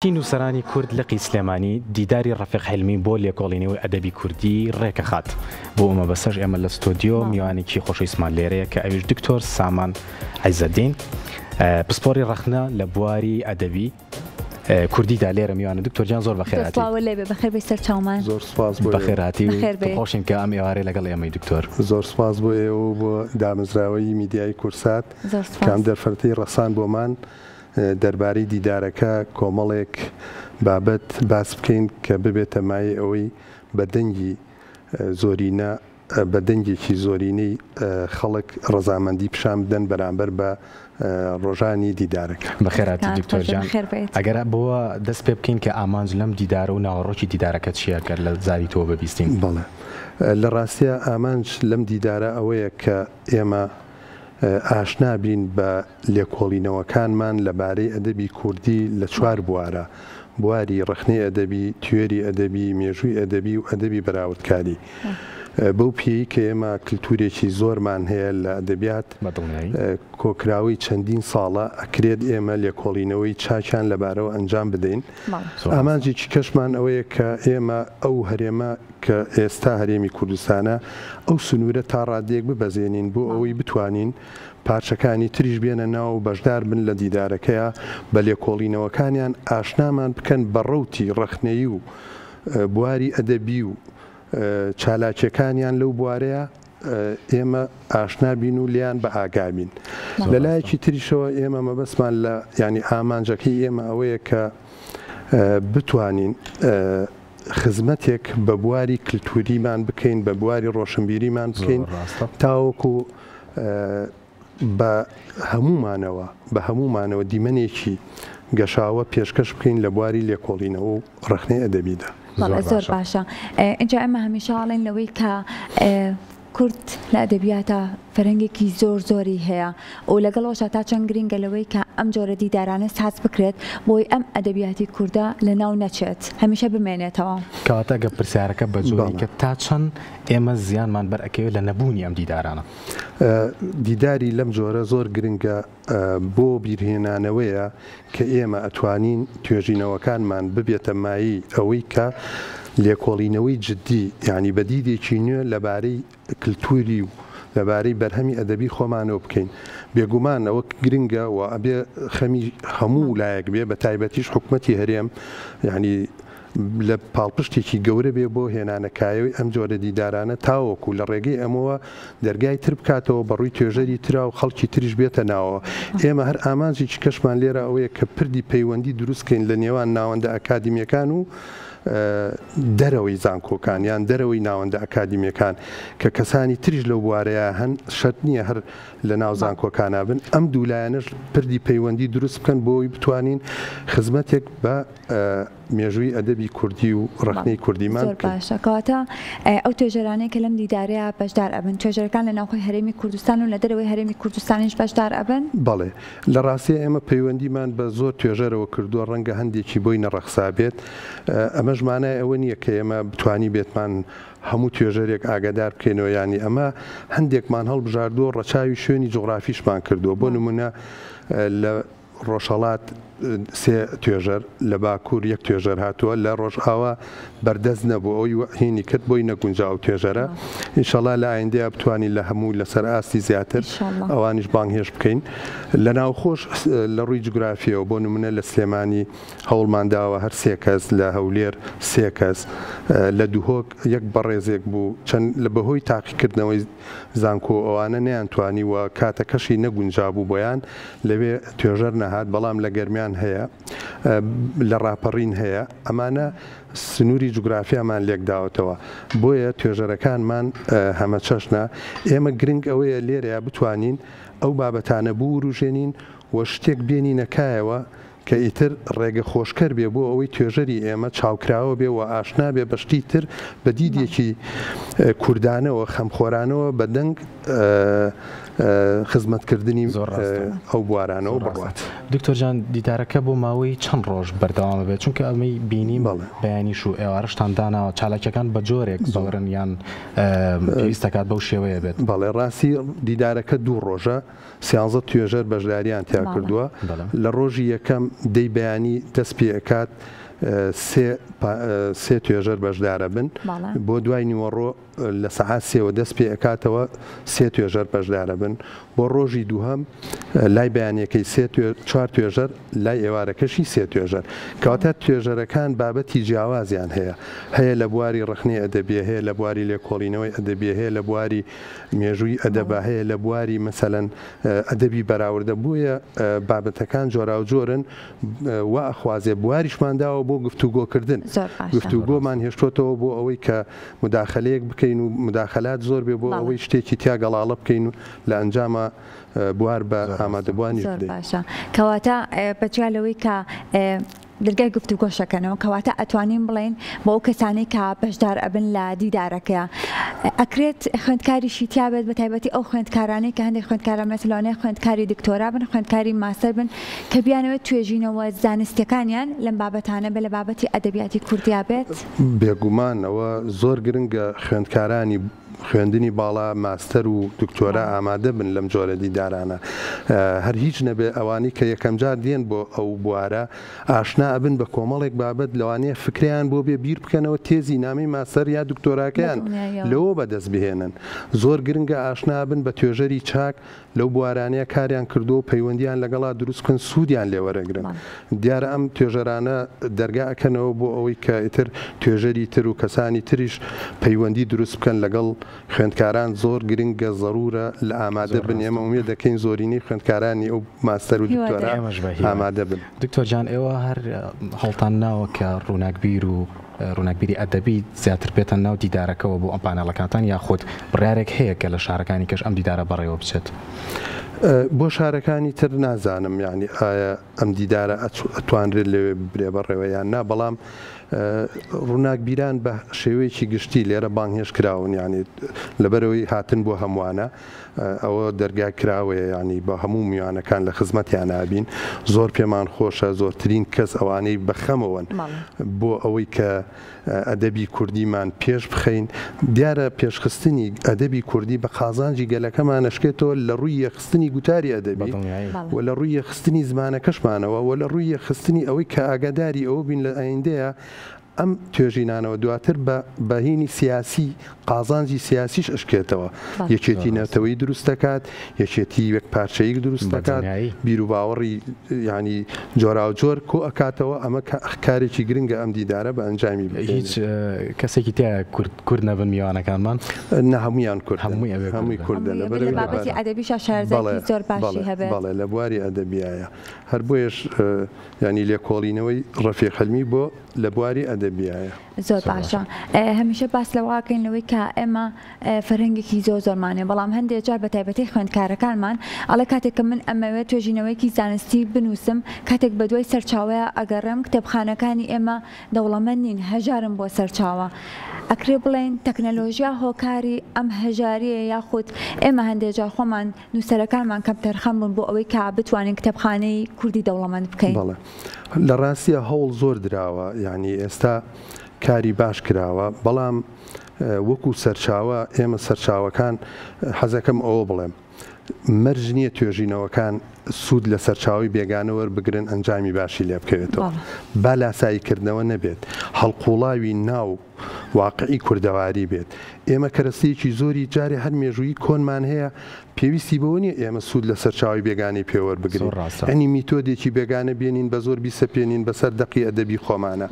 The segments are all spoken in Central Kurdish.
نووسەرانی کورد لەقی سلێمانی دیداری ڕەفیق حیلمی بۆ لێکۆڵینەوەی ئەدەبی کوردی ڕێکە خات بۆ ئەمە بەسەر ئێمە لە ستۆدیۆ میوانێکی خۆشەویستمان لێرەیە کە ئەویش دکتۆر سامان عیزەدین پسپۆری ڕەخنە لە بواری ئەدەبی کوردیدا لێرە میوانە دکتۆر جان زۆر بەخێراتی بەخێر بێ سەر چاومان زۆر سپاس بۆ بەخێراتی خۆشین کە ئەم ئێوارەی لەگەڵ ئێمەی دکتۆر زۆر سپاس بۆ ئێوە بۆ دامەزراوەی میدیای کورسات کام دەرفەتی ڕەسان بۆمان دەربارەی دیدارەکە کۆمەڵێک بابەت باس بکەین کە ببێتە مای ئەوەی بەدەنگی زۆرینە بەدەنگێکی زۆرینەی خەڵک ڕەزامەندی پیشان بدەن بەرامبەر بە ڕۆژانی دیدارەکە. بەخێراتی دکتۆر جان ئەگەر بۆە دەست پێ بکەین کە ئامانج لەم دیدارە و ناوەڕۆکی دیدارەکە چیە کە لە زاری تۆ ببیستین؟ بەڵێ لە ڕاستیە ئامانج لەم دیدارە ئەوەیە کە ئێمە ئاشنابین بە لێکۆڵینەوەکانمان لەبارەی ئەدەبی کوردی لە چوار بوارە: بواری ڕخنەی ئەدەبی، توێری ئەدەبی، مێژووی ئەدەبی و ئەدەبی بەراوردکاری. بەو پێی کە ئێمە کللتورێکی زۆرمان هەیە لە ئەدەبیات کۆکراوی چەندین ساڵە ئەکرێت ئێمە لێکۆڵینەوەی چاکیان لەبارەوە ئەنجام بدەین. ئامانجێکی کەشمان ئەوەیە کە ئێمە ئەو هەرێمە کە ئێستا هەرێمی کوردستانە ئەو سنوورە تا ڕادێک ببەزێنین بۆ ئەوەی بتوانین پارچەکانی تریش بێنە ناو و بەشدار بن لە دیدارەکەیە بە لێکۆڵینەوەکانیان ئاشنامان بکەن بە ڕەوتی ڕەخنەیی و بواری ئەدەبی و چالاکیەکانیان لەو بوارەیە ئێمە ئاشنابین و لیان بە ئاگابین. لەلایەکی تریشەوە ئێمە مەبەستمان لە ینی ئامانجەکەی ئێمە ئەوەیە کە بتوانین خزمەتێک بە بواری کللتوریمان بکەین، بە بواری ڕۆشنبیریمان بکەین تاوەکو بە هەمومانەوە دیمەنێکی گەشاوە پێشکەش بکەین لە بواری لێکۆڵینەوە و ڕخنەی ئەدەبیدا. زۆر باشە. اینجا ئەمە هەمیشە ئاڵێن لەوەی کە کورد لە ئەدەبیاتە فەرەنگێکی زۆری هەیە و لەگەڵەوەشە تا چەند گرنگە لەوەی کە ئەم جۆرە دیدارانە ساز بکرێت بۆی ئەم ئەدەبیاتی کووردە لە ناو نەچێت، هەمیشە بمێنێتەوە. کەواتە گە پرسیارەکە بە جۆری کە تا چەند ئێمە زیانمان بەرئەکەوێت لە نەبوونی ئەم دیدارانە. دیداری لەم جۆرە زۆر گرنگە بۆ بیرهێنانەوەیە کە ئێمە ئەتوانین توێژینەوەکانمان ببێتە مایی ئەوەی کە لێکۆڵینەوەی جددی یعنی بەدیدێکی نوێ لەبارەی کللتوری و لەبارەی بەرهەمی ئەدەبی خۆمانەوە بکەین. بێگومان ئەوە گرنگە و ئەبێ خەمی هەموو لایەک بێ، بە تایبەتیش حکوومەتی هەرێم ینی لە پاڵپشتێکی گەورە بێ بۆ هێنانەکایەوەی ئەم جۆرە دیدارانە تاوەکو لە ڕێگەی ئەمەوە دەرگای تر بکاتەوە بەڕووی توێژەری ترا و خەڵکی تریش بێتە ناوە. ئێمە هەر ئامانجێکی کەشمان لێرە ئەوەیە کە پردی پەیوەندی دروستکەین لە نێوان ناوەندە ئەکادیمیەکان و دەرەوەی زانکۆکان یان دەرەوەی ناوەندە ئەکادیمیەکان کە کەسانی تریش لەو بوارەیە هەن شەرت نییە هەر لە ناو زانکۆکانە بن. ئەم دوولایەنش پردی پەیوەندی دروست بکەن بۆی بتوانین خزمەتێک بە مێژووی ئەدەبی کوردی و ڕخنەی کوردیمان. زۆر باشە. کەواتە ئەو توێژەرانەیە کە لەم دیدارەیە بەشدار ئەبن، توێژەرەکان لە ناوخۆی هەرێمی کوردستان و لە دەرەوەی هەرێمی کوردستانیش بەشدار ئەبن؟ بەڵێ، لە ڕاستیە ئێمە پەیوەندیمان بە زۆر توێژەرەوە کردووە، ڕەنگە هەندێکی بۆی نەڕەخسا بێت. ئەمەش مانای ئەوە نییە کە ئێمە بتوانی بێتمان هەموو توێژەرێک ئاگادار بکەینەوە، ینی ئەمە هەندێکمان هەڵبژاردووە ڕەچاوی شوێنی جغرافیشمان کردووە. بۆ نمونە لە ڕۆژهەڵات سێ توێژەر، لە باکوور یەک توێژەر هاتووە، لە ڕۆژئاوا بەردەست نەبوو ئەوی هینی کرد بۆی نەگونجاو توێژەرە. ئینشەڵا لە ئایندەیە بتوانین لە هەموو لەسەر ئاستی زیاتر ئەوانیش بانگهێش بکەین. لە ناوخۆش لە ڕووی جوگرافیەوە بۆ نمونە لە سلێمانی هەوڵمانداوە هەر سێ کەس، لە هەولێر سێ کەس، لە دووهۆک یەک بەڕێزێک بوو. چەند لە بەهۆی تاقیکردنەوەی زانکۆ ئەوانە نەیانتوانی و کاتەکەشی نەگونجابوو بۆیان لەوێ توێژەر نەهات، بەڵام لە گەرمیان هەیە، لە ڕاپەڕین هەیە. ئەمانە سنووری جوگرافیامان لێک داوەتەوە، بۆیە توێژەرەکانمان هەمە چەشنە. ئێمە گرنگ ئەوەیە لێرەیە بتوانین ئەو بابەتانە بوروژێنین و شتێک بێنینەکایەوە کە ئیتر ڕێگە خۆشکەر بێ بۆ ئەوەی توێژەری ئێمە چاوکراوە بێ و ئاشنا بێ بەشتی تر بە دیدێکی کوردانەوە خەمخۆرانەوە بەدەنگ خزمەتکردنی ئەو بوارانەوە بڕات. دکتۆر جان دیدارەکە بۆ ماوەی چەند ڕۆژ بەردەوام بێت چونکە ئەمەی بینیم بەیانیش و ئێوارشتان داناوە چالاکیەکان بە جۆرێک زۆرن یان پێویستەکات بەو شێوەیە بێت. بەڵێ ڕاستی دیدارەکە 2 ڕۆژە 13 توێژەر بەشداریان تیا کردووە لە ڕۆژی یەکەم دەی بەیانی دەست پێکات 3 توێژەر بەشدارە بن بۆ دوای نیوەڕۆ لە سەعات 3 دەست پێ ئەکاتەوە 3 توێژەر بەشدارە بن بۆ ڕۆژی دووهەم لای بەیانەکەی 4 توێژەر لای ئێوارەکەشی 3 توێژەر کەواتە توێژەرەکان بابەتی جیاوازیان هەیە لە بواری ڕخنەی ئەدەبیە هەیە لە بواری لێکۆڵینەوەی ئەدەبیە هەیە لە بواری مێژووی ئەدەبە هەیە لە بواری مەسەلەن ئەدەبی بەراوردە بووە بابەتەکان جۆرا و جۆرن وا ئەخوازێ بواریشمانداوە بۆ گفتوگۆکردن گفتوگۆمان هێشتۆتەوە بۆ ئەوەی کە مداخلەیەک بکەین و مداخلات زۆر بێ بۆ ئەوەی شتێکی تیا گەڵاڵە بکەین و لە ئەنجامە بوار بە ئامادەبوانی باشە کەواتە بەجیالەوەی کە دەرگای گفتوگۆشەکەنەوە کەواتە ئەتوانین بڵێن بۆ ئەو کەسانەی کە بەشدار ئەبن لە دیدارەکە ئەکرێت خوێندکاریشی تیا بێت بە تایبەتی ئەو خوێندکارانەی کە هەندێک خوێندکارە مەسەلانەیە خوێندکاری دکتۆرا بن خوێندکاری ماستەر بن کە بیانەوەت توێژینەوە زانستیەکانیان لەم بابەتانە بێ لە بابەتی ئەدەبیاتی کوردیا بێت بێگومانەوە زۆر گرنگە خوێندکارانی خوێندنی باڵا ماستەر و دکتۆرا ئامادە بن لەم جۆرە دیدارانە هەر هیچ نەبێ ئەوانی کە یەکەم جار دێن بۆ ئەو بوارە ئاشنا ئەبن بە کۆمەڵێک بابەت لەوانەیە فکریان بۆ بێ بیر بکەنەوە تێزی نامی ماستەر یا دکتۆراکەیان لەوە بەدەست بهێنن زۆر گرنگە ئاشنا بن بە توێژەری چاک لەو بوارانەیە کاریان کردو و پەیوەندیان لەگەڵا دروستکن سوودیان لێوەرەگرن دیارە ئەم توێژەرانە دەرگاکەنەوە بۆ ئەوەی کە ئیتر توێژەری تر و کەسانی تریش پەیوەندی دروست بکەن لەگەڵ خوێندکاران زۆر گرنگە ضرورە لە ئامادە بن ئێمە ئومێد دەکەین زۆرینەی خوێندکارانی ئەو ماستەر و دکتۆرا ئامادە بن. دکتۆر جان ئێوە هەر هەڵتان ناوە کە ڕووناکبیر و ڕووناکبیری ئەدەبی زیاتر بێتە ناو دیدارەکەەوە بۆ ئەم پانەڵەکانتان یاخود بڕارێک هەیە کە لە شارەکانی کەش ئەم دیدارە بەڕێوە بچێت. بۆ شارەکانی تر نازانم یعنی ئایا ئەم دیدارە ئەتوانرێت لەوێ برێ بەڕێوەیان نا بەڵام ڕووناکبیران بە شێوەیەکی گشتی لێرە بانگهێش کراون ینی لەبەرەوەی هاتن بۆ هەمووانە ئەوە دەرگا کراوەیە ینی بە هەموو میوانەکان لە خزمەتیان نابین زۆر پێمان خۆشە زۆرترین کەس ئەوانەی بەخەمەوەن بۆ ئەوەی کە ئەدەبی کوردیمان پێش بخەین دیارە پێشخستنی ئەدەبی کوردی بە قازانجی گەلەکەمان نشکێتەوە لە ڕووی یەخستنی گوتاری ئەدەبی و لە ڕووی یەخستنی زمانەکەشمانەوە و لە ڕووی یەخستنی ئەوەی کە ئاگاداری ئەوە بین لە ئایندەیە ئەم توێژینانەوە دواتر بە بەهینی سیاسی قازانجی سیاسیش ئەشکێتەوە یەکێتی نەتەوەی دروست دەکات یەکێتی وەک پارچەیەک دروست دەکات بیر و باوەڕی ینی جۆرا و جۆر کۆ ئەکاتەوە ئەمە کارێکی گرنگە ئەم دیدارە بە ئەنجامی هیچ کەسێکی تیا کورد نەبن میوانەکانمان نە هەمویان کورد هەمووی کوردە لە بابەتی ئەدەبیشە شارەزای زۆر باشی هەبێت بەڵێ لە بواری ئەدەبیایە هەر بۆیش ینی لێکۆڵینەوەی ڕەفیق حەلمی بۆ لە بواری ئەدەبیایە زۆر باشە هەمیشە باس لەواکەین لەوەی کە ئێمە فەرهەنگێکی زۆرمانێ بەڵام هەندێک جار بە تایبەتی خوێندکارەکانمان ئەڵێ کاتێک کە من ئەمەوێت توێژینەوەیکی زانستی بنووسم کاتێک بە دوای سەرچاوەیە ئەگەڕێم کتێبخانەکانی ئێمە دەوڵەمەند نین هەژارم بۆ سەرچاوە ئەکرێ بڵێن تەکنەلۆژیا هۆکاری ئەم هەژاریە یاخود ئێمە هەندێک جار خۆمان نووسەرەکانمان کەم تەرخەم بوون بۆ ئەوەی کە بتوانین کتێبخانەی کوردی دەوڵەمەند بکەین لە ڕاستیە هەوڵ زۆر دراوە یعنی ئێستا کاری باش کراوە بەڵام وەکو سەرچاوە ئێمە سەرچاوەکان حەزەکەم ئەوە بڵێم مەرج نییە توێژینەوەکان سوود لە سەرچاوی بێگانەوە بگرن ئەنجامی باشی لێ بکەوێتەوە با لاساییکردنەوە نەبێت هەڵقوڵاوی ناو واقعی کوردەواری بێت ئێمە کەرەستەیەکی زۆری جارێ هەر مێژووی کۆنمان هەیە پێویستی بەوە نیە ئێمە سوود لە سەرچاوی بێگانی پێوەەر بگرین ئەنی میتۆدێکی بێگانە بێنین بە زۆر بیسەپێنین بەسەر دەقی ئەدەبی خۆمانە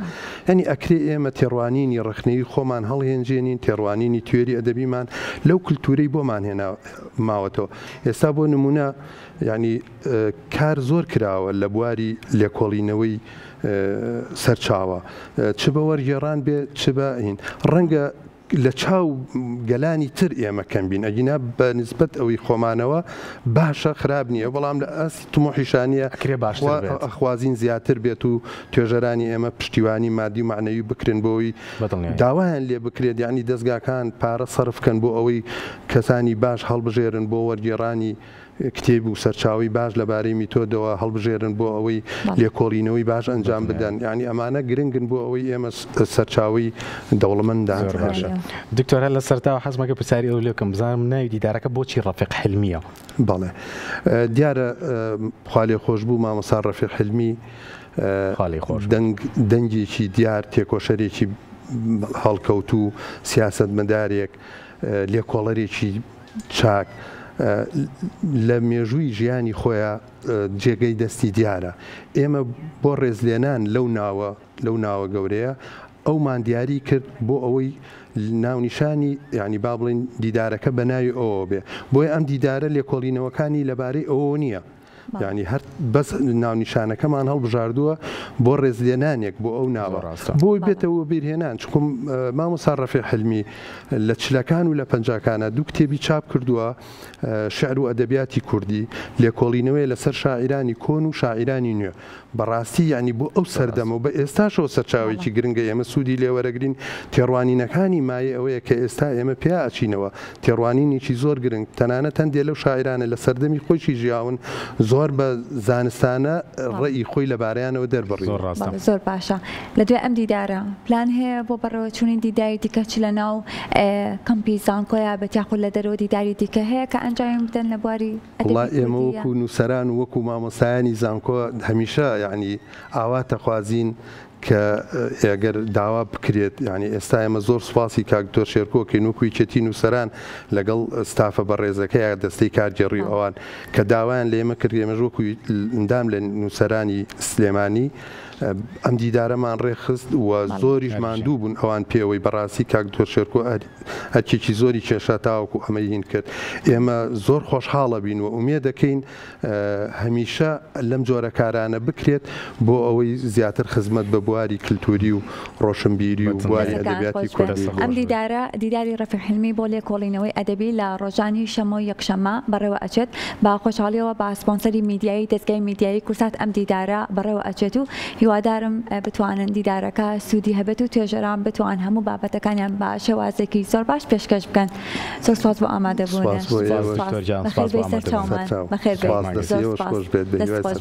ئەنی ئەکرێ ئێمە تێڕوانینی ڕخنەوی خۆمان هەڵهێنجێنین تێڕوانینی توێری ئەدەبیمان لەو کولتورەی بۆمان هێنا ماوەتەوە ئێستا بۆ نمونە ینی کار زۆر کراوە لە بواری لێکۆڵینەوەی سەرچاوە چ بە وەرگێڕان بێ چ بە هین ڕەنگە لە چاو گەلانی تر ئێمە کەم بین ئەگینا بە نسبەت ئەوەی خۆمانەوە باشە خراپ نییە بەڵام لە ئەسی تمۆحیشانە ئەخوازین زیاتر بێت و توێژەرانی ئێمە پشتیوانی مادی و معنەوی بکرێن بۆەوەی داوایان لێ بکرێت یعنی دەستگاکان پارە سەرفکەن بۆ ئەوەی کەسانی باش هەڵبژێرن بۆ وەرگێڕانی کتێب و سەرچاوی باش لەبارەی میتۆدەوە هەڵبژێرن بۆ ئەوەی لێکۆڵینەوەی باش ئەنجام بدەن یعنی ئەمانە گرنگن بۆ ئەوەی ئێمە سەرچاوی دەوڵەمەندان باشە. دکتۆرە لە سەرتاوە حەزمەکە پرسیاری ئەو لێکم بزانم ناوی دیدارەکە بۆچی ڕەفیق حلمیە؟ بەڵێ دیارە خاڵێ خۆش بوو مامۆستا ڕەفیق حلمی دەنگێکی دیار تێکۆشەرێکی هەڵکەوت و سیاسەتمەدارێک لێکۆڵەرێکی چاک لە مێژووی ژیانی خۆیان جێگەی دەستی دیارە ئێمە بۆ ڕێزلێنان لەو ناوە گەورەیە ئەومان دیاری کرد بۆ ئەوەی ناونیشانی یعنی با بڵین دیدارەکە بە ناوی ئەوە بێ بۆی ئەم دیدارە لێکۆڵینەوەکانی لەبارەی ئەوە نییە یعنی هەر بەس ناونیشانەکەمان هەڵبژاردووە بۆ ڕێزلێنانێک بۆ ئەو ناوە بۆی بێتەوە بیرهێنان چکم مامۆستا ڕەفیق حلمی لە چلەکان و لە پەنجاکانە دوو کتێبی چاپ کردووە شعر و ئەدەبیاتی کوردی لێکۆڵینەوەی لەسەر شاعیرانی کۆن و شاعیرانی نوێ بەڕاستی یعنی بۆ ئەو سەردەمە بە ئێستاشەوە سەرچاوێکی گرنگە ئێمە سوودی لێوەرەگرین تێڕوانینەکانی مایە ئەوەیە کە ئێستا ئێمە پێ ئەچینەوە تێڕوانینێکی زۆر گرنگ تەنانەت هەندێ لەو شاعیرانە لە سەردەمی خۆشی ژیاون زۆر بە زانستانە ڕێی خۆی لەبارەیانەوە دەربڕی زۆر باشە لە دوای ئەم دیدارە پلان هەیە بۆ بەڕەوە چوونی دیداری دیکە چ لە ناو کەمپی زانکۆیە بەتیاخۆ لە دەرەوە دیداری دیکە هەیە کە ئەنجام بدەن لە بواری وڵای ئێمە وەکو نووسەران و وەکو مامۆستایانی زانکۆ هەمیشە یعنی ئاواتە خوازین کە ئەگەر داوا بکرێت ینی ئێستا ئێمە زۆر سوپاسی کاکتۆر شێرکۆکەین وەکوی چێتی نووسەران لەگەڵ ستافە بەڕێزەکەی دەستەی کارگەڕی ئەوان کە داوایان لە ئێمە کرد ئێمە ژۆکوی ئەندام لە نووسەرانی سلێمانی ئەم دیدارەمان ڕێخست و زۆریش ماندوو بوون ئەوان پێوەی بەڕاستی کاکتۆر شێرکۆ هەرکێکی زۆری کێشە تاوەکو ئەمەی هین کرد ئێمە زۆر خۆشحاڵە بین و ئومێ دەکەین هەمیشە لەم جۆرە کارانە بکرێت بۆ ئەوەی زیاتر خزمەت بە بواری کللتوری و ڕۆشنبیری و بواری ئەدەبیاتی کوردی ئەم دیداری ڕەفیق حلمی بۆ لێکۆڵینەوەی ئەدەبی لە ڕۆژانی شەمە و یەکشەمە بەڕێوە ئەچێت با خۆشحاڵیەوە با سپۆنسەری میدیایی دەستگای میدیایی کورسات ئەم دیدارە بەڕێوە ئەچێت و هیوادارم بتوانن دیدارەکە سوودی هەبێت و توێژەران بتوان هەموو بابەتەکانیان بە شێوازێکی زۆر باش پێشکەش بکەن زۆر سپاس بۆ ئامادەبوونە بەخێر بێ سەرچاومان بەخێر بێ زۆر سپاس.